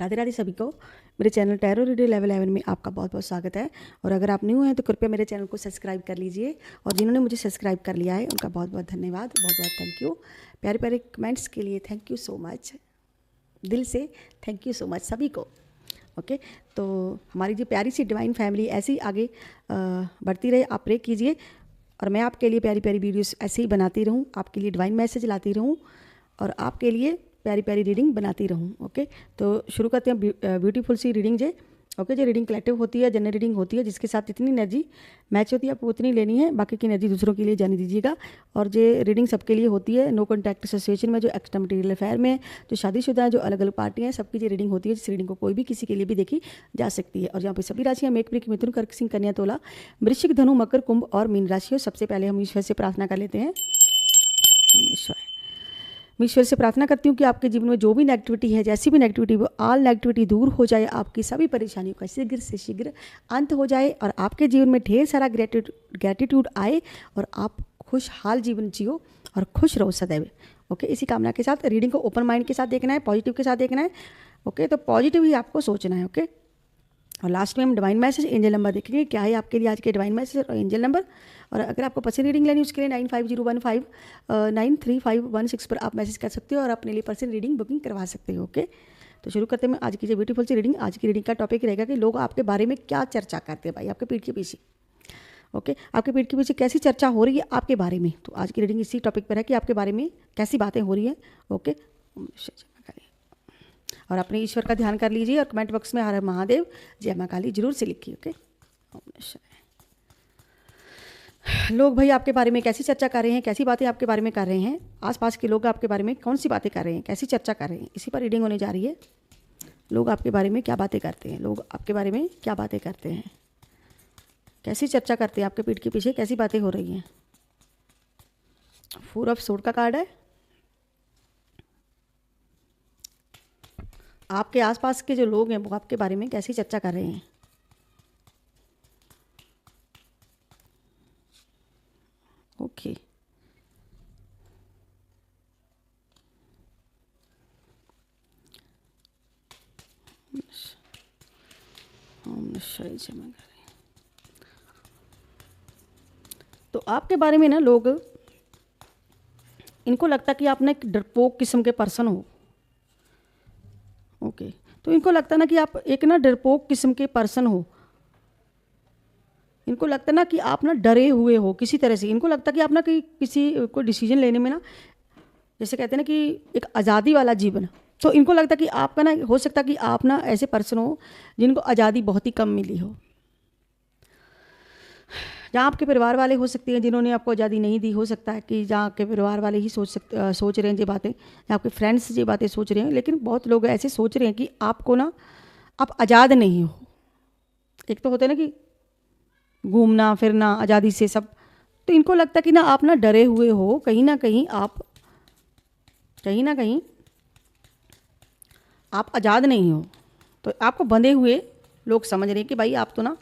राधे राधे सभी को। मेरे चैनल टैरो रीडर लेवल 11 में आपका बहुत बहुत स्वागत है। और अगर आप न्यू हैं तो कृपया मेरे चैनल को सब्सक्राइब कर लीजिए, और जिन्होंने मुझे सब्सक्राइब कर लिया है उनका बहुत बहुत धन्यवाद, बहुत बहुत थैंक यू। प्यारे प्यारे कमेंट्स के लिए थैंक यू सो मच, दिल से थैंक यू सो मच सभी को। ओके, तो हमारी जो प्यारी सी डिवाइन फैमिली ऐसे ही आगे बढ़ती रहे, आप प्रे कीजिए और मैं आपके लिए प्यारी प्यारी वीडियोस ऐसे ही बनाती रहूँ, आपके लिए डिवाइन मैसेज लाती रहूँ और आपके लिए प्यारी प्यारी रीडिंग बनाती रहूँ। ओके, तो शुरू करते हैं ब्यूटीफुल सी रीडिंग जे। ओके, जो रीडिंग कलेक्टिव होती है, जनरल रीडिंग होती है, जिसके साथ इतनी एनर्जी मैच होती है आपको उतनी लेनी है, बाकी की एनर्जी दूसरों के लिए जाने दीजिएगा। और जो रीडिंग सबके लिए होती है, नो कॉन्टैक्ट एसोसिएशन में, जो एक्स्ट्रा मटीरियल अफेयर में, जो शादीशुदा है, जो अलग अलग पार्टियाँ हैं, सबकी जो रीडिंग होती है, जिस रीडिंग को कोई भी किसी के लिए भी देखी जा सकती है। और यहाँ पे सभी राशियाँ मेष वृश्चिक मिथुन कर्क सिंह कन्या तुला वृश्चिक धनु मकर कुंभ और मीन राशि हो। सबसे पहले हम ईश्वर से प्रार्थना कर लेते हैं। मैं ईश्वर से प्रार्थना करती हूँ कि आपके जीवन में जो भी नेगेटिविटी है, जैसी भी नेगेटिविटी, वो ऑल नेगेटिविटी दूर हो जाए, आपकी सभी परेशानियों का शीघ्र से शीघ्र अंत हो जाए और आपके जीवन में ढेर सारा ग्रेटिट्यूड आए और आप खुशहाल जीवन जियो और खुश रहो सदैव। ओके, इसी कामना के साथ रीडिंग को ओपन माइंड के साथ देखना है, पॉजिटिव के साथ देखना है। ओके, तो पॉजिटिव ही आपको सोचना है। ओके, और लास्ट में हम डिवाइन मैसेज एंजल नंबर देखेंगे, क्या है आपके लिए आज के डिवाइन मैसेज और एंजल नंबर। और अगर आपको पर्सनल रीडिंग लेनी उसके लिए 9501593516 पर आप मैसेज कर सकते हो और अपने लिए पर्सनल रीडिंग बुकिंग करवा सकते हो। ओके, तो शुरू करते हैं आज की जो ब्यूटीफुल सी रीडिंग। आज की रीडिंग का टॉपिक रहेगा कि लोग आपके बारे में क्या चर्चा करते हैं भाई, आपके पीठ के पीछे। ओके, आपके पीठ के पीछे कैसी चर्चा हो रही है आपके बारे में। तो आज की रीडिंग इसी टॉपिक पर है कि आपके बारे में कैसी बातें हो रही हैं। ओके, और अपने ईश्वर का ध्यान कर लीजिए और कमेंट बॉक्स में हर हर महादेव जय मां काली जरूर से लिखिए। ओके, लोग भाई आपके बारे में कैसी चर्चा कर रहे हैं, कैसी बातें आपके बारे में कर रहे हैं, आसपास के लोग आपके बारे में कौन सी बातें कर रहे हैं, कैसी चर्चा कर रहे हैं, इसी पर रीडिंग होने जा रही है। लोग आपके बारे में क्या बातें करते हैं, लोग आपके बारे में क्या बातें करते हैं, कैसी चर्चा करते हैं, आपके पीठ के पीछे कैसी बातें हो रही हैं। 4 ऑफ सोर्ड का कार्ड है। आपके आसपास के जो लोग हैं वो आपके बारे में कैसी चर्चा कर रहे हैं। ओके, तो आपके बारे में ना लोग, इनको लगता कि आप ना एक डरपोक किस्म के पर्सन हो। ओके, तो इनको लगता ना कि आप एक ना डरपोक किस्म के पर्सन हो। इनको लगता ना कि आप ना डरे हुए हो किसी तरह से। इनको लगता कि आप ना कि किसी को डिसीजन लेने में ना, जैसे कहते हैं ना कि एक आज़ादी वाला जीवन, तो इनको लगता कि आपका ना हो सकता कि आप ना ऐसे पर्सन हो जिनको आज़ादी बहुत ही कम मिली हो। जहाँ आपके परिवार वाले हो सकते हैं जिन्होंने आपको आज़ादी नहीं दी, हो सकता है कि जहाँ आपके परिवार वाले ही सोच रहे हैं ये बातें, या आपके फ्रेंड्स ये बातें सोच रहे हैं। लेकिन बहुत लोग ऐसे सोच रहे हैं कि आपको ना, आप आज़ाद नहीं हो। एक तो होता है ना कि घूमना फिरना आज़ादी से सब, तो इनको लगता कि ना आप ना डरे हुए हो, कहीं ना कहीं आप आज़ाद नहीं हो। तो आपको बंधे हुए लोग समझ रहे हैं कि भाई आप तो ना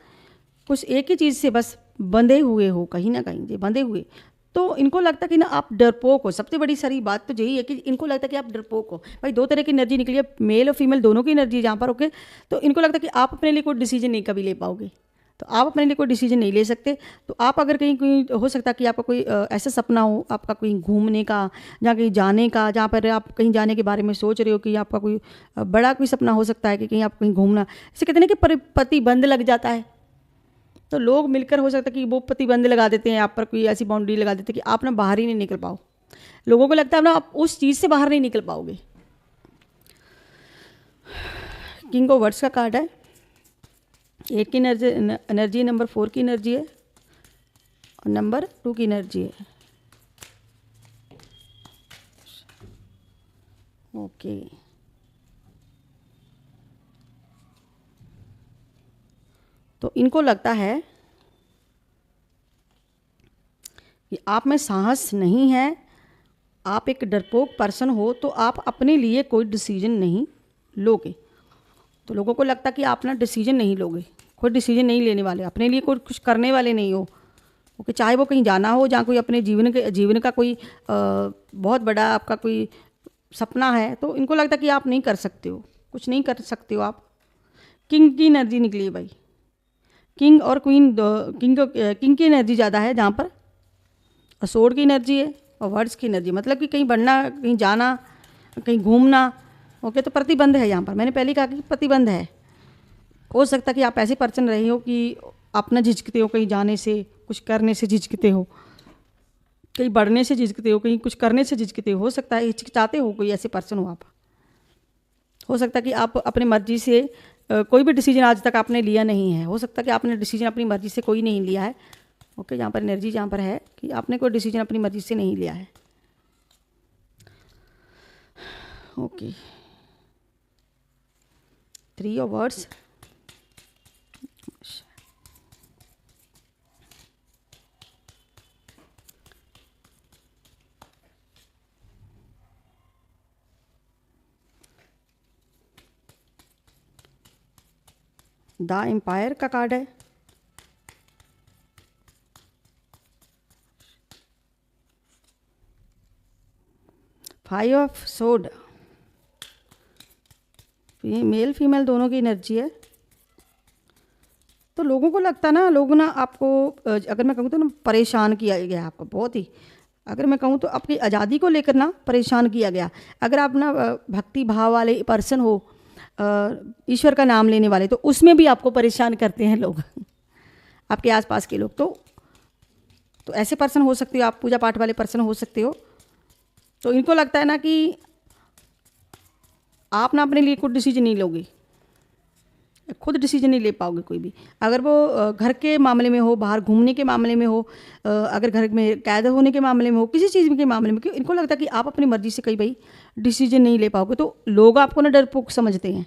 कुछ एक ही चीज़ से बस बंधे हुए हो, कहीं ना कहीं ये बंधे हुए। तो इनको लगता कि ना आप डरपोक हो। सबसे बड़ी सारी बात तो यही है कि इनको लगता कि आप डरपोक हो। भाई दो तरह की एनर्जी निकली है, मेल और फीमेल दोनों की एनर्जी जहाँ पर। ओके, तो इनको लगता कि आप अपने लिए कोई डिसीजन नहीं कभी ले पाओगे, तो आप अपने लिए कोई डिसीजन नहीं ले सकते। तो आप अगर कहीं कोई, हो सकता है कि आपका कोई ऐसा सपना हो आपका कोई घूमने का, जहाँ कहीं जाने का, जहाँ पर आप कहीं जाने के बारे में सोच रहे हो कि आपका कोई बड़ा कोई सपना हो सकता है कि कहीं आप कहीं घूमना, जैसे कहते हैं ना कि प्रतिबंध लग जाता है। तो लोग मिलकर हो सकता है कि वो प्रतिबंध लगा देते हैं आप पर, कोई ऐसी बाउंड्री लगा देते हैं कि आप ना बाहर ही नहीं निकल पाओ। लोगों को लगता है ना आप उस चीज़ से बाहर नहीं निकल पाओगे। किंग ऑफ वर्ड्स का कार्ड है। 8 की एनर्जी नंबर 4 की एनर्जी है और नंबर 2 की एनर्जी है। ओके, तो इनको लगता है कि आप में साहस नहीं है, आप एक डरपोक पर्सन हो, तो आप अपने लिए कोई डिसीजन नहीं लोगे। तो लोगों को लगता कि आप ना डिसीजन नहीं लोगे, कोई डिसीजन नहीं लेने वाले, अपने लिए कोई कुछ करने वाले नहीं हो। ओके, चाहे वो कहीं जाना हो, जहाँ कोई अपने जीवन का कोई बहुत बड़ा आपका कोई सपना है, तो इनको लगता कि आप नहीं कर सकते हो। कुछ नहीं कर सकते हो आप। किंग की एनर्जी निकली है भाई, किंग और क्वीन, किंग की एनर्जी ज़्यादा है जहाँ पर, और सोर्ड की एनर्जी है और वर्ड्स की एनर्जी, मतलब कि कहीं बढ़ना, कहीं जाना, कहीं घूमना। ओके, तो प्रतिबंध है यहाँ पर, मैंने पहले कहा कि प्रतिबंध है। हो सकता है कि आप ऐसे पर्सन रहे हो कि आप ना झिझकते हो, कहीं जाने से, कुछ करने से झिझकते हो, कहीं बढ़ने से झिझकते हो, कहीं कुछ करने से झिझकते हो सकता है हिचकिचाते हो, कोई ऐसे पर्सन हो आप। हो सकता है कि आप अपनी मर्जी से कोई भी डिसीजन आज तक आपने लिया नहीं है। हो सकता है कि आपने डिसीजन अपनी मर्जी से कोई नहीं लिया है। ओके, यहाँ पर एनर्जी जहाँ पर है कि आपने कोई डिसीजन अपनी मर्जी से नहीं लिया है। Okay, 3 of words, the empire का कार्ड है, five of swords, male female दोनों की एनर्जी है। तो लोगों को लगता ना, लोग ना आपको, अगर मैं कहूँ तो ना परेशान किया गया आपको बहुत ही, अगर मैं कहूँ तो आपकी आज़ादी को लेकर ना परेशान किया गया। अगर आप ना भक्ति भाव वाले पर्सन हो, ईश्वर का नाम लेने वाले, तो उसमें भी आपको परेशान करते हैं लोग आपके आसपास के लोग। तो ऐसे पर्सन हो सकते हो आप, पूजा पाठ वाले पर्सन हो सकते हो। तो इनको लगता है ना कि आप ना अपने लिए कुछ डिसीजन नहीं लोगे, खुद डिसीजन नहीं ले पाओगे कोई भी। अगर वो घर के मामले में हो, बाहर घूमने के मामले में हो, अगर घर में कैद होने के मामले में हो, किसी चीज़ के मामले में, क्यों इनको लगता है कि आप अपनी मर्जी से कहीं भाई डिसीजन नहीं ले पाओगे। तो लोग आपको ना डरपोक समझते हैं,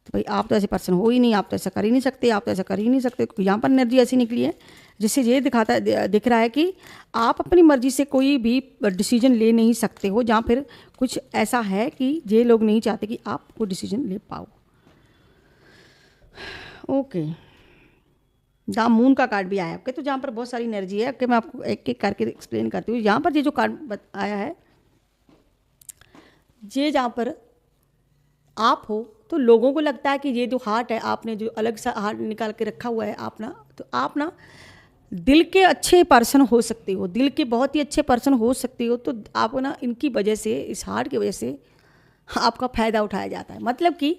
तो भाई आप तो ऐसे पर्सन हो ही नहीं, आप तो ऐसा कर ही नहीं सकते, आप तो ऐसा कर ही नहीं सकते। यहाँ पर एनर्जी ऐसी निकली है जिससे ये दिख रहा है कि आप अपनी मर्जी से कोई भी डिसीजन ले नहीं सकते हो, जहाँ फिर कुछ ऐसा है कि ये लोग नहीं चाहते कि आप कोई डिसीजन ले पाओ। ओके, द मून का कार्ड भी आया आपके, तो जहाँ पर बहुत सारी एनर्जी है। ओके, मैं आपको एक एक करके एक्सप्लेन करती हूँ। यहाँ पर ये जो कार्ड आया है, ये जहाँ पर आप हो, तो लोगों को लगता है कि ये जो हार्ट है, आपने जो अलग सा हार्ट निकाल के रखा हुआ है आप ना, तो आप ना दिल के अच्छे पर्सन हो सकते हो, दिल के बहुत ही अच्छे पर्सन हो सकते हो। तो आपको ना इनकी वजह से, इस हार्ट की वजह से आपका फ़ायदा उठाया जाता है। मतलब कि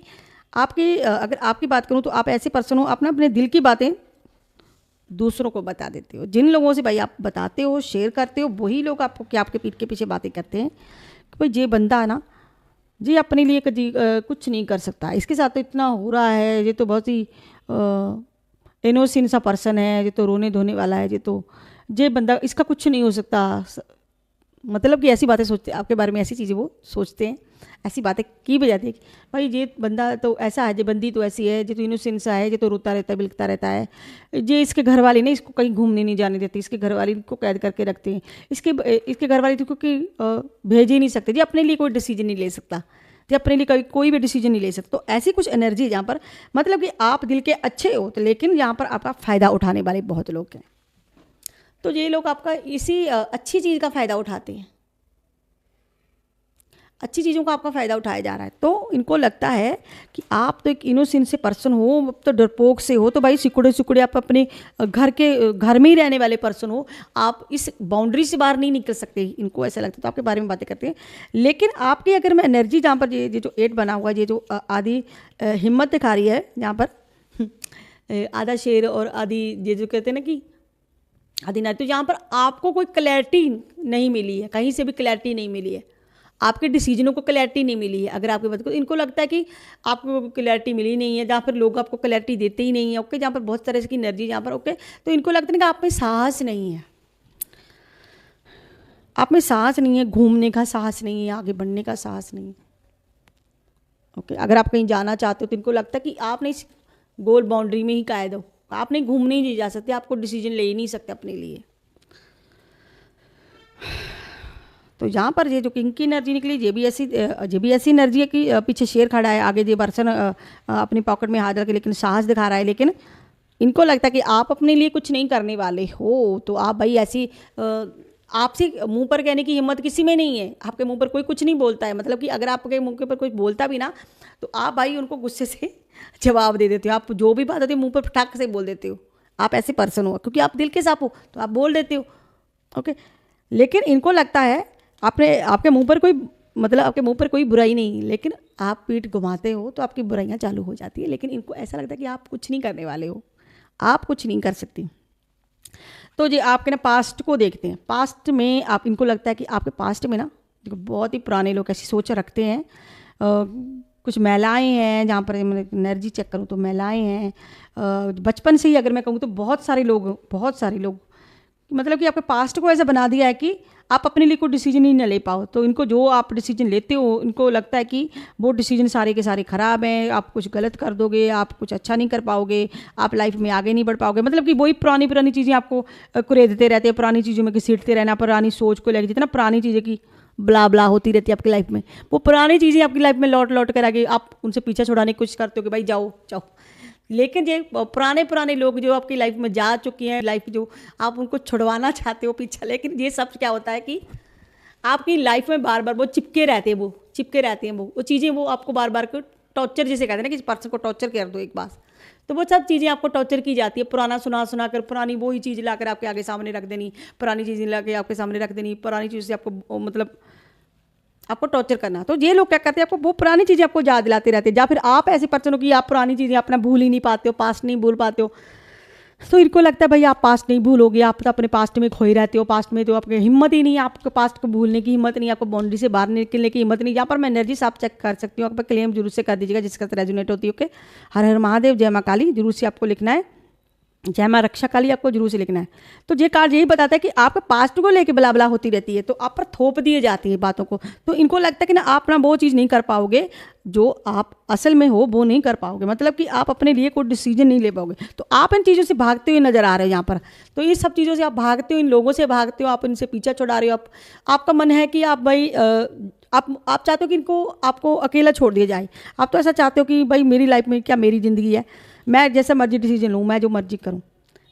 आपकी, अगर आपकी बात करूं तो आप ऐसे पर्सन हो, आप ना अपने दिल की बातें दूसरों को बता देते हो। जिन लोगों से भाई आप बताते हो, शेयर करते हो, वही लोग आपको क्या आपके पीठ के पीछे बातें करते हैं कि भाई ये बंदा है ना, जी अपने लिए कभी कुछ नहीं कर सकता, इसके साथ तो इतना हो रहा है, ये तो बहुत ही इनोसेंट सा पर्सन है, ये तो रोने धोने वाला है, ये बंदा, इसका कुछ नहीं हो सकता। मतलब कि ऐसी बातें सोचते हैं आपके बारे में, ऐसी चीज़ें वो सोचते हैं, ऐसी बातें की भी जाती है कि भाई ये बंदा तो ऐसा है, ये बंदी तो ऐसी है, ये तो इनोसेंट सा है, ये तो रोता रहता है, बिलखता रहता है, ये इसके घर वाले ने इसको कहीं घूमने नहीं जाने देते, इसके घर वाले इनको कैद करके रखते हैं, इसके घर वाले तो क्योंकि भेज ही नहीं सकते, ये अपने लिए कोई डिसीजन नहीं ले सकता, ये अपने लिए कोई भी डिसीजन नहीं ले सकता। तो ऐसी कुछ एनर्जी यहाँ पर, मतलब कि आप दिल के अच्छे हो, तो लेकिन यहाँ पर आपका फ़ायदा उठाने वाले बहुत लोग हैं। तो ये लोग आपका इसी अच्छी चीज़ का फ़ायदा उठाते हैं, अच्छी चीज़ों का आपका फ़ायदा उठाया जा रहा है। तो इनको लगता है कि आप तो एक इनोसेंट से पर्सन हो, तो डरपोक से हो, तो भाई सिकुड़े सिकुड़े आप अपने घर में ही रहने वाले पर्सन हो, आप इस बाउंड्री से बाहर नहीं निकल सकते। इनको ऐसा लगता है, तो आपके बारे में बातें करते हैं। लेकिन आपकी अगर मैं एनर्जी, जहाँ पर ये जो 8 बना हुआ है, ये जो आधी हिम्मत दिखा रही है, जहाँ पर आधा शेर और आधी, ये जो कहते हैं ना कि आधी नारी, तो यहाँ पर आपको कोई क्लैरिटी नहीं मिली है, कहीं से भी क्लैरिटी नहीं मिली है, आपके डिसीजनों को क्लैरिटी नहीं मिली है। अगर आपकी बात करो, इनको लगता है कि आपको क्लैरिटी मिली नहीं है, जहाँ पर लोग आपको क्लैरिटी देते ही नहीं है। ओके, जहाँ पर बहुत तरह की एनर्जी, जहाँ पर ओके, तो इनको लगता है कि आप में साहस नहीं है, आप में साहस नहीं है, घूमने का साहस नहीं है, आगे बढ़ने का साहस नहीं है। ओके, अगर आप कहीं जाना चाहते हो तो इनको लगता है कि आप नहीं, गोल बाउंड्री में ही कैद हो, आप नहीं घूमने ही जा सकते, आपको डिसीजन ले ही नहीं सकते अपने लिए। तो यहाँ पर ये जो किंग की एनर्जी निकली, ये भी ऐसी एनर्जी है कि पीछे शेर खड़ा है, आगे ये पर्सन अपनी पॉकेट में हाथ रखे, लेकिन साहस दिखा रहा है। लेकिन इनको लगता है कि आप अपने लिए कुछ नहीं करने वाले हो, तो आप भाई ऐसी आपसे मुंह पर कहने की हिम्मत किसी में नहीं है, आपके मुंह पर कोई कुछ नहीं बोलता है। मतलब कि अगर आपके मुंह के ऊपर कोई बोलता भी ना, तो आप भाई उनको गुस्से से जवाब दे देते हो। आप जो भी बात होती है मुंह पर फटाक से बोल देते हो। आप ऐसे पर्सन हो, क्योंकि आप दिल के साफ हो तो आप बोल देते हो। ओके, लेकिन इनको लगता है आपने आपके मुंह पर कोई, मतलब आपके मुंह पर कोई बुराई नहीं, लेकिन आप पीठ घुमाते हो तो आपकी बुराइयां चालू हो जाती है। लेकिन इनको ऐसा लगता है कि आप कुछ नहीं करने वाले हो, आप कुछ नहीं कर सकती। तो जी आपके ना पास्ट को देखते हैं। पास्ट में आप, इनको लगता है कि आपके पास्ट में ना, देखो बहुत ही पुराने लोग ऐसी सोच रखते हैं। कुछ महिलाएं हैं जहाँ पर मैं एनर्जी चेक करूँ तो महिलाएं हैं। बचपन से ही अगर मैं कहूँ तो बहुत सारे लोग मतलब कि आपके पास्ट को ऐसा बना दिया है कि आप अपने लिए कोई डिसीजन ही ना ले पाओ। तो इनको जो आप डिसीजन लेते हो, इनको लगता है कि वो डिसीजन सारे के सारे ख़राब हैं, आप कुछ गलत कर दोगे, आप कुछ अच्छा नहीं कर पाओगे, आप लाइफ में आगे नहीं बढ़ पाओगे। मतलब कि वही पुरानी चीज़ें आपको कुरेदते रहते हैं, पुरानी चीज़ों में घसीटते रहना, पुरानी सोच को लेकर जितना पुरानी चीज़ें की ब्ला ब्ला होती रहती है आपकी लाइफ में, वो पुरानी चीज़ें आपकी लाइफ में लौट कर आगे आप उनसे पीछा छुड़ाने की कोशिश करते हो कि भाई जाओ जाओ। लेकिन ये पुराने लोग जो आपकी लाइफ में जा चुके हैं, लाइफ जो आप उनको छुड़वाना चाहते हो पीछा, लेकिन ये सब क्या होता है कि आपकी लाइफ में बार बार वो चिपके रहते हैं। वो चीज़ें वो आपको बार बार टॉर्चर, जैसे कहते हैं ना, किसी पर्सन को टॉर्चर कर दो एक बार, तो वो सब चीज़ें आपको टॉर्चर की जाती है। पुराना सुना कर पुरानी वही चीज़ लाकर आपके आगे सामने रख देनी, पुरानी चीज़ें लाके आपके सामने रख देनी, पुरानी चीज़ से आपको मतलब आपको टॉर्चर करना। तो ये लोग क्या करते हैं, आपको वो पुरानी चीज़ें आपको याद दिलाते रहते हैं। या फिर आप ऐसे पर्सन हो कि आप पुरानी चीज़ें अपना भूल ही नहीं पाते हो, पास्ट नहीं भूल पाते हो। तो इनको लगता है भाई आप पास्ट नहीं भूलोगे, आप तो अपने पास्ट में खोए रहते हो। पास्ट में तो आपकी हिम्मत ही नहीं है, आपके पास्ट को भूलने की हिम्मत नहीं, आपको बाउंड्री से बाहर निकलने की हिम्मत नहीं। यहाँ पर मैं एनर्जी आप चेक कर सकती हूँ, आप क्लेम जरूर से कर दीजिएगा जिसका रेजोनेट होती है। ओके, हर हर महादेव, जय माँ काली जरूर से आपको लिखना है, जय माँ रक्षा काली आपको जरूर से लिखना है। तो ये कार्ड यही बताता है कि आपके पास्ट को लेके बला होती रहती है, तो आप पर थोप दिए जाती है बातों को। तो इनको लगता है कि ना आप ना वो चीज़ नहीं कर पाओगे जो आप असल में हो, वो नहीं कर पाओगे। मतलब कि आप अपने लिए कोई डिसीजन नहीं ले पाओगे। तो आप इन चीज़ों से भागते हुए नजर आ रहे हो यहाँ पर। तो ये सब चीज़ों से आप भागते हो, इन लोगों से भागते हो, आप इनसे पीछा छुड़ा रहे हो। आपका मन है कि आप भाई आप चाहते हो कि इनको आपको अकेला छोड़ दिया जाए। आप तो ऐसा चाहते हो कि भाई मेरी लाइफ में क्या, मेरी ज़िंदगी है, मैं जैसा मर्जी डिसीजन लूँ, मैं जो मर्जी करूँ,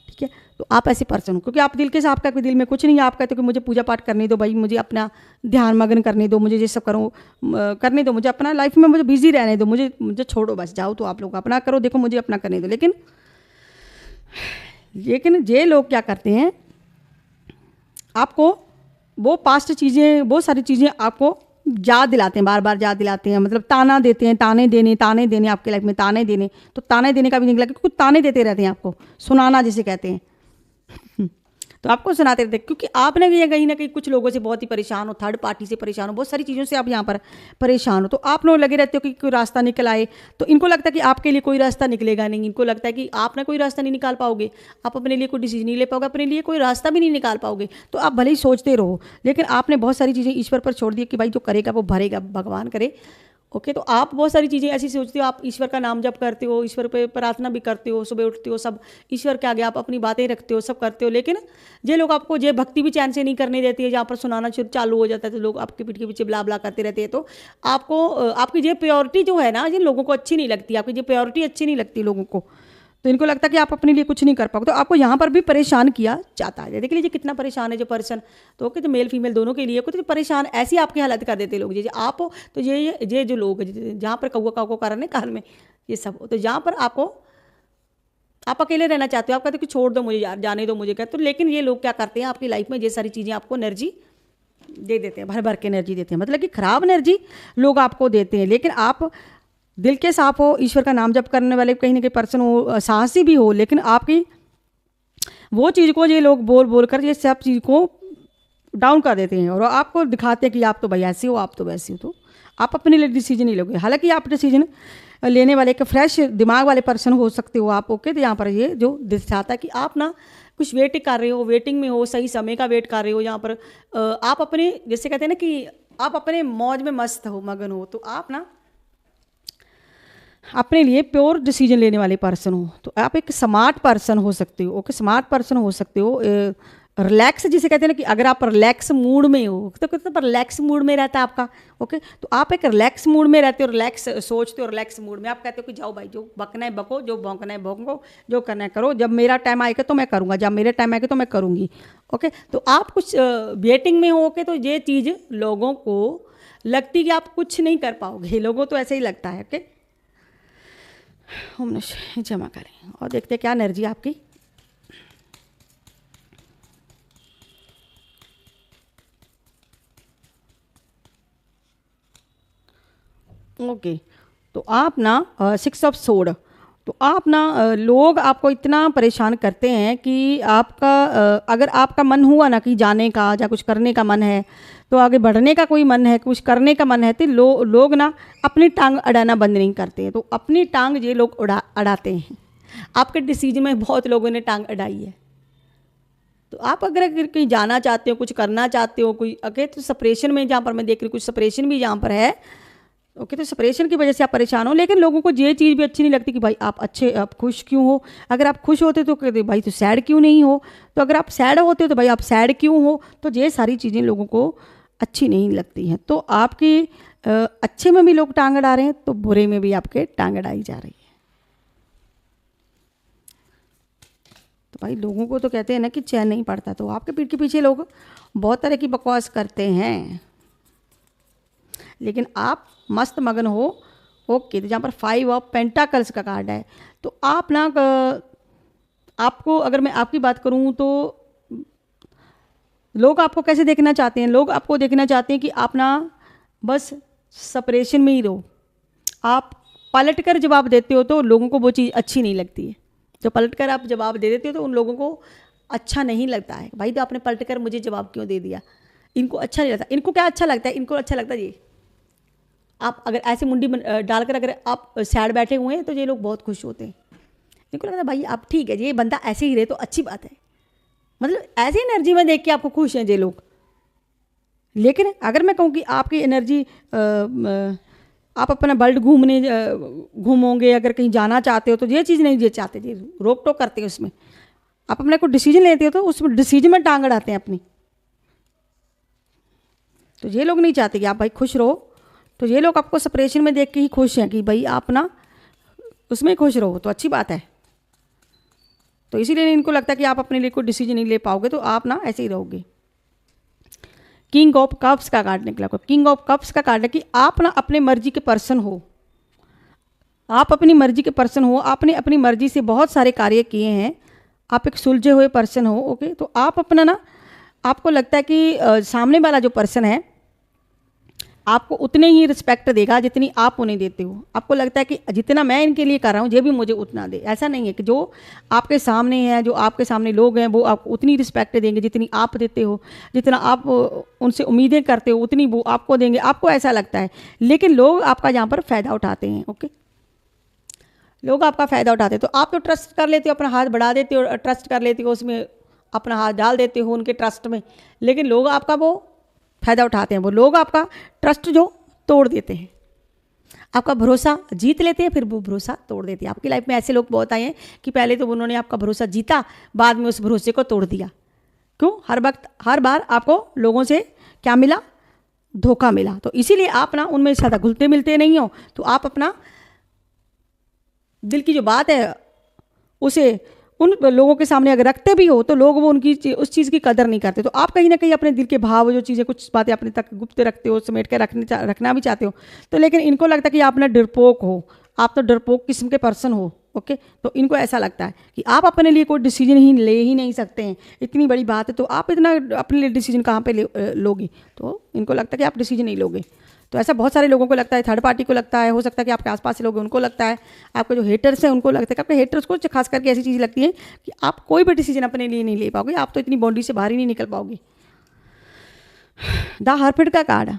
ठीक है। तो आप ऐसे पर्सन हो क्योंकि आप दिल के साथ, आपका कोई दिल में कुछ नहीं है। आप कहते हो कि मुझे पूजा पाठ करने दो भाई, मुझे अपना ध्यान मग्न करने दो, मुझे ये सब करो करने दो, मुझे अपना लाइफ में मुझे बिजी रहने दो, मुझे छोड़ो बस, जाओ तो आप लोग अपना करो, देखो मुझे अपना करने दो। लेकिन ये लोग क्या करते हैं, आपको वो पास्ट चीज़ें, वो सारी चीज़ें आपको याद दिलाते हैं, बार बार याद दिलाते हैं। मतलब ताना देते हैं, ताने देने आपके लाइफ में ताने देने। तो ताने देने का भी निकला क्योंकि ताने देते रहते हैं आपको, सुनाना जिसे कहते हैं। तो आपको सुनाते रहते हैं क्योंकि आपने भी कहीं ना कहीं कुछ लोगों से बहुत ही परेशान हो, थर्ड पार्टी से परेशान हो, बहुत सारी चीज़ों से आप यहाँ पर परेशान हो। तो आप लोग लगे रहते हो कि कोई रास्ता निकल आए। तो इनको लगता है कि आपके लिए कोई रास्ता निकलेगा नहीं। इनको लगता है कि आप ना कोई रास्ता नहीं निकाल पाओगे, आप अपने लिए कोई डिसीजन नहीं ले पाओगे, अपने लिए कोई रास्ता भी नहीं निकाल पाओगे। तो आप भले ही सोचते रहो, लेकिन आपने बहुत सारी चीज़ें ईश्वर पर छोड़ दी कि भाई जो करेगा वो भरेगा, भगवान करे। ओके, तो आप बहुत सारी चीज़ें ऐसी सोचते हो, आप ईश्वर का नाम जप करते हो, ईश्वर पे प्रार्थना भी करते हो, सुबह उठते हो, सब ईश्वर के आगे आप अपनी बातें रखते हो, सब करते हो। लेकिन ये लोग आपको ये भक्ति भी चैन से नहीं करने देती है। जहाँ पर सुनाना चालू हो जाता है तो लोग आपके पीठ के पीछे ब्ला ब्ला करते रहते हैं। तो आपको आपकी ये प्योरिटी जो है ना, ये लोगों को अच्छी नहीं लगती, आपकी ये प्योरिटी अच्छी नहीं लगती लोगों को। तो इनको लगता है कि आप अपने लिए कुछ नहीं कर पाओगे। तो आपको यहाँ पर भी परेशान किया जाता है। देख लीजिए कितना परेशान है जो पर्सन। तो ओके, तो मेल फीमेल दोनों के लिए तो परेशान ऐसी आपकी हालत कर देते लोग। जैसे आप हो तो ये जो लोग जहाँ पर कौआ काऊ को कारण है काल में ये सब हो, तो जहाँ पर आप अकेले रहना चाहते हो, आप कहते हो कि छोड़ दो मुझे यार, जाने दो मुझे, कहते तो। लेकिन ये लोग क्या करते हैं, आपकी लाइफ में ये सारी चीज़ें आपको एनर्जी दे देते हैं, भर भर के एनर्जी देते हैं। मतलब कि खराब एनर्जी लोग आपको देते हैं। लेकिन आप दिल के साफ हो, ईश्वर का नाम जप करने वाले कहीं ना कहीं पर्सन हो, साहसी भी हो, लेकिन आपकी वो चीज़ को ये लोग बोल कर ये सब चीज़ को डाउन कर देते हैं और आपको दिखाते हैं कि आप तो भाई ऐसे हो, आप तो वैसे हो। तो आप अपने लिए डिसीजन नहीं लोगे। हालांकि आप डिसीजन लेने वाले एक फ्रेश दिमाग वाले पर्सन हो सकते हो आप। ओके, तो यहाँ पर ये जो दिखाता है कि आप ना कुछ वेट कर रहे हो, वेटिंग में हो, सही समय का वेट कर रहे हो। यहाँ पर आप अपने, जैसे कहते हैं ना कि आप अपने मौज में मस्त हो, मगन हो। तो आप ना अपने लिए प्योर डिसीजन लेने वाले पर्सन हो। तो आप एक स्मार्ट पर्सन हो सकते हो। ओके, स्मार्ट पर्सन हो सकते हो। रिलैक्स जिसे कहते हैं ना कि अगर आप रिलैक्स मूड में हो तो कितना रिलैक्स मूड में रहता है आपका। ओके, तो आप एक रिलैक्स मूड में रहते हो, रिलैक्स सोचते हो, रिलैक्स मूड में आप कहते हो कि जाओ भाई, जो बकना है बको, जो भौंकना है भौंको, जो करना है करो, जब मेरा टाइम आएगा तो मैं करूँगा, जब मेरा टाइम आएगा तो मैं करूँगी। ओके, तो आप कुछ वेटिंग में हो के तो ये चीज़ लोगों को लगती कि आप कुछ नहीं कर पाओगे, लोगों तो ऐसे ही लगता है। ओके, हम जमा करें और देखते हैं क्या एनर्जी आपकी। ओके, तो आप ना 6 ऑफ सोड, तो आप ना लोग आपको इतना परेशान करते हैं कि आपका अगर आपका मन हुआ ना कि जाने का या कुछ करने का मन है, तो आगे बढ़ने का कोई मन है, कुछ करने का मन है, तो लोग ना अपनी टांग अड़ाना बंद नहीं करते हैं। तो अपनी टांग ये लोग अड़ाते हैं। आपके डिसीजन में बहुत लोगों ने टांग अड़ाई है। तो आप अगर कहीं जाना चाहते हो, कुछ करना चाहते हो, कोई अगर तो सेपरेशन में, जहाँ पर मैं देख रही हूँ कुछ सेपरेशन भी यहाँ पर है। ओके, तो सेपरेशन की वजह से आप परेशान हो, लेकिन लोगों को ये चीज़ भी अच्छी नहीं लगती कि भाई आप खुश क्यों हो। अगर आप खुश होते तो कहते भाई तो सैड क्यों नहीं हो, तो अगर आप सैड होते हो तो भाई आप सैड क्यों हो। तो ये सारी चीज़ें लोगों को अच्छी नहीं लगती हैं। तो आपकी अच्छे में भी लोग टांग अड़ा रहे हैं, तो बुरे में भी आपके टांग अड़ाई जा रही है। तो भाई लोगों को तो कहते हैं ना कि चैन नहीं पड़ता, तो आपके पीठ के पीछे लोग बहुत तरह की बकवास करते हैं, लेकिन आप मस्त मगन हो। ओके, तो जहाँ पर 5 ऑफ पेंटाकल्स का कार्ड है, तो आप ना आपको, अगर मैं आपकी बात करूँ तो लोग आपको कैसे देखना चाहते हैं, लोग आपको देखना चाहते हैं कि आप ना बस सेपरेशन में ही रहो। आप पलट कर जवाब देते हो तो लोगों को वो चीज़ अच्छी नहीं लगती है। जो पलट कर आप जवाब दे देते हो तो उन लोगों को अच्छा नहीं लगता है। भाई तो आपने पलट कर मुझे जवाब क्यों दे दिया, इनको अच्छा नहीं लगता। इनको क्या अच्छा लगता है, इनको अच्छा लगता है ये आप अगर ऐसे मुंडी डालकर अगर आप सैड बैठे हुए हैं तो ये लोग बहुत खुश होते हैं। इनको लगता है भाई आप ठीक है, ये बंदा ऐसे ही रहे तो अच्छी बात है, मतलब ऐसी एनर्जी में देख के आपको खुश हैं ये लोग। लेकिन अगर मैं कहूँ कि आपकी एनर्जी आप अपना वर्ल्ड घूमोगे, अगर कहीं जाना चाहते हो तो ये चीज़ नहीं ये चाहते, ये रोक टोक करते हैं उसमें। आप अपने को डिसीजन लेते हो तो उसमें डिसीजन में टांग अड़ाते हैं अपनी। तो ये लोग नहीं चाहते कि आप भाई खुश रहो, तो ये लोग आपको सेपरेशन में देख के ही खुश हैं कि भाई आप ना उसमें खुश रहो तो अच्छी बात है। तो इसीलिए इनको लगता है कि आप अपने लिए कोई डिसीजन नहीं ले पाओगे, तो आप ना ऐसे ही रहोगे। किंग ऑफ कप्स का कार्ड निकला। किंग ऑफ कप्स का कार्ड है कि आप ना अपने मर्जी के पर्सन हो, आप अपनी मर्जी के पर्सन हो, आपने अपनी मर्जी से बहुत सारे कार्य किए हैं, आप एक सुलझे हुए पर्सन हो। ओके, तो आप अपना ना, आपको लगता है कि सामने वाला जो पर्सन है आपको उतने ही रिस्पेक्ट देगा जितनी आप उन्हें देते हो। आपको लगता है कि जितना मैं इनके लिए कर रहा हूँ ये भी मुझे उतना दे। ऐसा नहीं है कि जो आपके सामने है, जो आपके सामने लोग हैं, वो आपको उतनी रिस्पेक्ट देंगे जितनी आप देते हो, जितना आप उनसे उम्मीदें करते हो उतनी वो आपको देंगे। आपको ऐसा लगता है, लेकिन लोग आपका यहाँ पर फ़ायदा उठाते हैं। ओके, लोग आपका फ़ायदा उठाते हैं। तो आप तो ट्रस्ट कर लेते हो, अपना हाथ बढ़ा देते हो, ट्रस्ट कर लेते हो, उसमें अपना हाथ डाल देते हो उनके ट्रस्ट में, लेकिन लोग आपका वो फ़ायदा उठाते हैं। वो लोग आपका ट्रस्ट जो तोड़ देते हैं, आपका भरोसा जीत लेते हैं, फिर वो भरोसा तोड़ देते हैं। आपकी लाइफ में ऐसे लोग बहुत आए हैं कि पहले तो उन्होंने आपका भरोसा जीता, बाद में उस भरोसे को तोड़ दिया। क्यों? हर वक्त हर बार आपको लोगों से क्या मिला? धोखा मिला। तो इसीलिए आप ना उनमें ज़्यादा घुलते मिलते नहीं हो, तो आप अपना दिल की जो बात है उसे उन लोगों के सामने अगर रखते भी हो तो लोग वो उनकी उस चीज़ की कदर नहीं करते। तो आप कहीं ना कहीं अपने दिल के भाव, जो चीज़ें, कुछ बातें अपने तक गुप्त रखते हो, समेट कर रखना भी चाहते हो, तो लेकिन इनको लगता है कि आप ना डरपोक हो, आप तो डरपोक किस्म के पर्सन हो। ओके, तो इनको ऐसा लगता है कि आप अपने लिए कोई डिसीजन ही ले ही नहीं सकते हैं। इतनी बड़ी बात है तो आप इतना अपने लिए डिसीजन कहाँ पे लोगे? तो इनको लगता है कि आप डिसीजन नहीं लोगे। तो ऐसा बहुत सारे लोगों को लगता है, थर्ड पार्टी को लगता है, हो सकता है कि आपके आसपास से लोग हैं उनको लगता है, आपके जो हेटर्स हैं उनको लगता है कि आपके हेटर्स को खास करके ऐसी चीज़ लगती है कि आप कोई भी डिसीजन अपने लिए नहीं ले पाओगे, आप तो इतनी बाउंड्री से बाहर ही नहीं निकल पाओगे। द हर्मिट का कार्ड,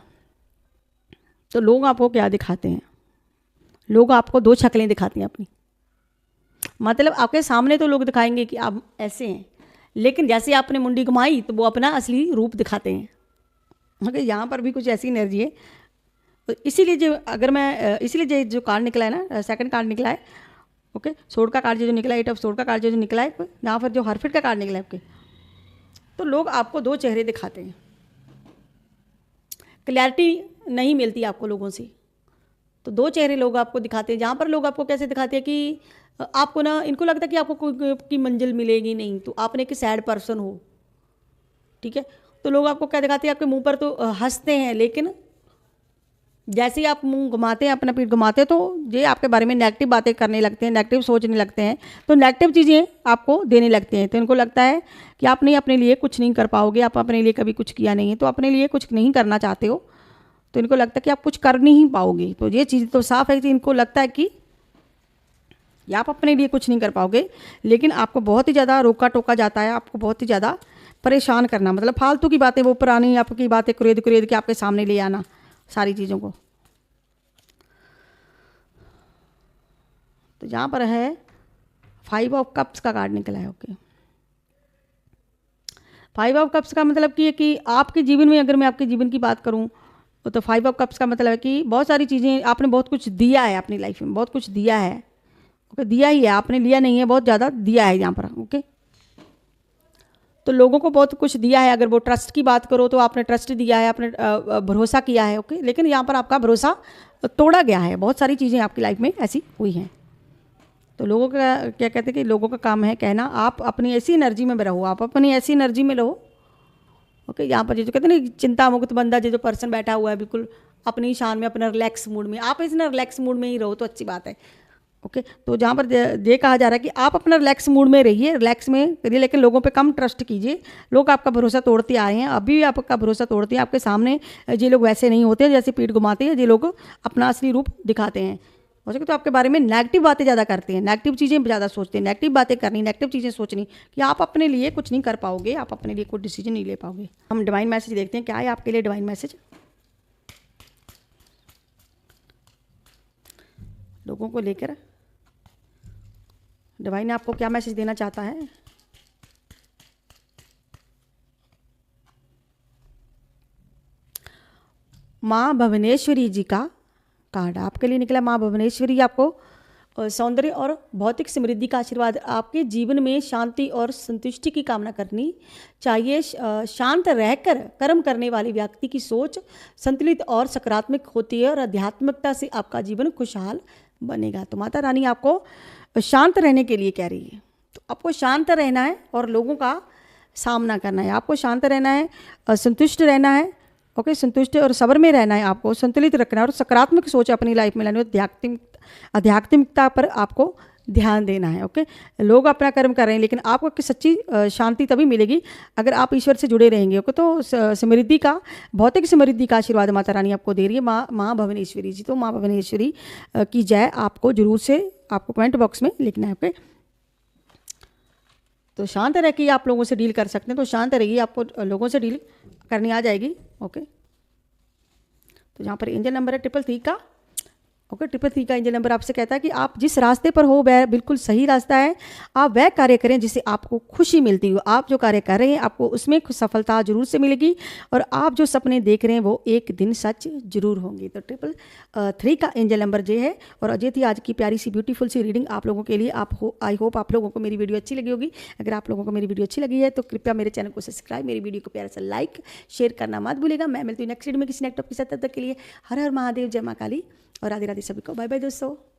तो लोग आपको क्या दिखाते हैं? लोग आपको दो शक्लें दिखाते हैं अपनी। मतलब आपके सामने तो लोग दिखाएंगे कि आप ऐसे हैं, लेकिन जैसे आपने मुंडी घुमाई तो वो अपना असली रूप दिखाते हैं। ओके, यहाँ पर भी कुछ ऐसी एनर्जी है। तो इसीलिए इसीलिए जो कार्ड निकला है ना, सेकंड कार्ड निकला है। ओके, सोड का कार्ड जो निकला है, 8 ऑफ सोड का कार्ड जो निकला है, यहाँ पर जो हर्मिट का कार्ड निकला है आपके, तो लोग आपको दो चेहरे दिखाते हैं, क्लैरिटी नहीं मिलती आपको लोगों से, तो दो चेहरे लोग आपको दिखाते हैं। जहाँ पर लोग आपको कैसे दिखाते हैं कि आपको ना, इनको लगता है कि आपको कोई की मंजिल मिलेगी नहीं, तो आपने कि सैड पर्सन हो, ठीक है, तो लोग आपको क्या दिखाते हैं, आपके मुंह पर तो हंसते हैं, लेकिन जैसे ही आप मुंह घुमाते हैं, अपना पीठ घुमाते हैं, तो ये आपके बारे में नेगेटिव बातें करने लगते हैं, नेगेटिव सोचने लगते हैं, तो नेगेटिव चीज़ें आपको देने लगते हैं। तो इनको लगता है कि आप नहीं, अपने लिए कुछ नहीं कर पाओगे, आप अपने लिए कभी कुछ किया नहीं है, तो अपने लिए कुछ नहीं करना चाहते हो, तो इनको लगता है कि आप कुछ कर नहीं पाओगे। तो ये चीज़ तो साफ है कि इनको लगता है कि आप अपने लिए कुछ नहीं कर पाओगे, लेकिन आपको बहुत ही ज़्यादा रोका टोका जाता है, आपको बहुत ही ज़्यादा परेशान करना, मतलब फालतू की बातें, वो पुरानी आपकी बातें कुरेद कुरेद के आपके सामने ले आना सारी चीज़ों को। तो जहाँ पर है 5 ऑफ कप्स का कार्ड निकला है। ओके, 5 ऑफ कप्स का मतलब कि आपके जीवन में, अगर मैं आपके जीवन की बात करूँ तो 5 ऑफ कप्स का मतलब है कि बहुत सारी चीज़ें आपने बहुत कुछ दिया है अपनी लाइफ में, बहुत कुछ दिया है। ओके, दिया ही है, आपने लिया नहीं है, बहुत ज़्यादा दिया है यहाँ पर। ओके, तो लोगों को बहुत कुछ दिया है। अगर वो ट्रस्ट की बात करो तो आपने ट्रस्ट दिया है, आपने भरोसा किया है। ओके, लेकिन यहाँ पर आपका भरोसा तोड़ा गया है, बहुत सारी चीज़ें आपकी लाइफ में ऐसी हुई हैं। तो लोगों का क्या कहते हैं कि लोगों का काम है कहना, आप अपनी ऐसी एनर्जी में रहो, आप अपनी ऐसी एनर्जी में रहो। ओके, यहाँ पर जो कहते हैं ना, चिंता मुक्त बंदा, जो पर्सन बैठा हुआ है बिल्कुल अपनी शान में, अपना रिलैक्स मूड में, आप इस रिलैक्स मूड में ही रहो तो अच्छी बात है। ओके, तो जहाँ पर ये कहा जा रहा है कि आप अपना रिलैक्स मूड में रहिए, रिलैक्स में करिए, लेकिन लोगों पे कम ट्रस्ट कीजिए। लोग आपका भरोसा तोड़ते आए हैं, अभी भी आपका भरोसा तोड़ते हैं। आपके सामने ये लोग वैसे नहीं होते जैसे पीठ घुमाते हैं, ये लोग अपना असली रूप दिखाते हैं। हो सके तो आपके बारे में नेगेटिव बातें ज़्यादा करते हैं, नेगेटिव चीज़ें ज़्यादा सोचते हैं, नेगेटिव बातें करनी, नेगेटिव चीज़ें सोचनी कि आप अपने लिए कुछ नहीं कर पाओगे, आप अपने लिए कोई डिसीजन नहीं ले पाओगे। हम डिवाइन मैसेज देखते हैं, क्या है आपके लिए डिवाइन मैसेज लोगों को लेकर। डिवाइन आपको क्या मैसेज देना चाहता है? माँ भुवनेश्वरी जी का कार्ड आपके लिए निकला। माँ भुवनेश्वरी आपको सौंदर्य और भौतिक समृद्धि का आशीर्वाद, आपके जीवन में शांति और संतुष्टि की कामना करनी चाहिए। शांत रहकर कर्म करने वाले व्यक्ति की सोच संतुलित और सकारात्मक होती है और आध्यात्मिकता से आपका जीवन खुशहाल बनेगा। तो माता रानी आपको शांत रहने के लिए कह रही है। तो आपको शांत रहना है और लोगों का सामना करना है, आपको शांत रहना है, संतुष्ट रहना है। ओके, संतुष्ट और सब्र में रहना है, आपको संतुलित रखना है और सकारात्मक सोच अपनी लाइफ में लानी है। आध्यात्मिकता पर आपको ध्यान देना है। ओके, लोग अपना कर्म कर रहे हैं, लेकिन आपको सच्ची शांति तभी मिलेगी अगर आप ईश्वर से जुड़े रहेंगे। ओके, तो समृद्धि का, भौतिक समृद्धि का आशीर्वाद माता रानी आपको दे रही है। माँ भुवनेश्वरी जी, तो माँ भुवनेश्वरी की जय आपको जरूर से आपको कमेंट बॉक्स में लिखना है। ओके, तो शांत रह के आप लोगों से डील कर सकते हैं, तो शांत रहिए, आपको लोगों से डील करनी आ जाएगी। ओके, तो यहाँ पर एंजल नंबर है 333 का। ओके, 333 का एंजल नंबर आपसे कहता है कि आप जिस रास्ते पर हो वह बिल्कुल सही रास्ता है। आप वह कार्य करें जिससे आपको खुशी मिलती हो। आप जो कार्य कर रहे हैं आपको उसमें सफलता जरूर से मिलेगी और आप जो सपने देख रहे हैं वो एक दिन सच जरूर होंगे। तो 333 का एंजल नंबर जे है। और अजय थी आज की प्यारी सी ब्यूटीफुल सी रीडिंग आप लोगों के लिए। आई होप आप लोगों को मेरी वीडियो अच्छी लगी होगी। अगर आप लोगों को मेरी वीडियो अच्छी लगी है तो कृपया मेरे चैनल को सब्सक्राइब, मेरी वीडियो को प्यारा सा लाइक शेयर करना मत भूलेगा। मैं मिलती हूँ नेक्स्ट वीडियो में किसी नेक्स्ट टॉपिक के साथ। तब तक के लिए हर हर महादेव, जय माँ काली और राधे राधे सभी को। बाय बाय दोस्तों।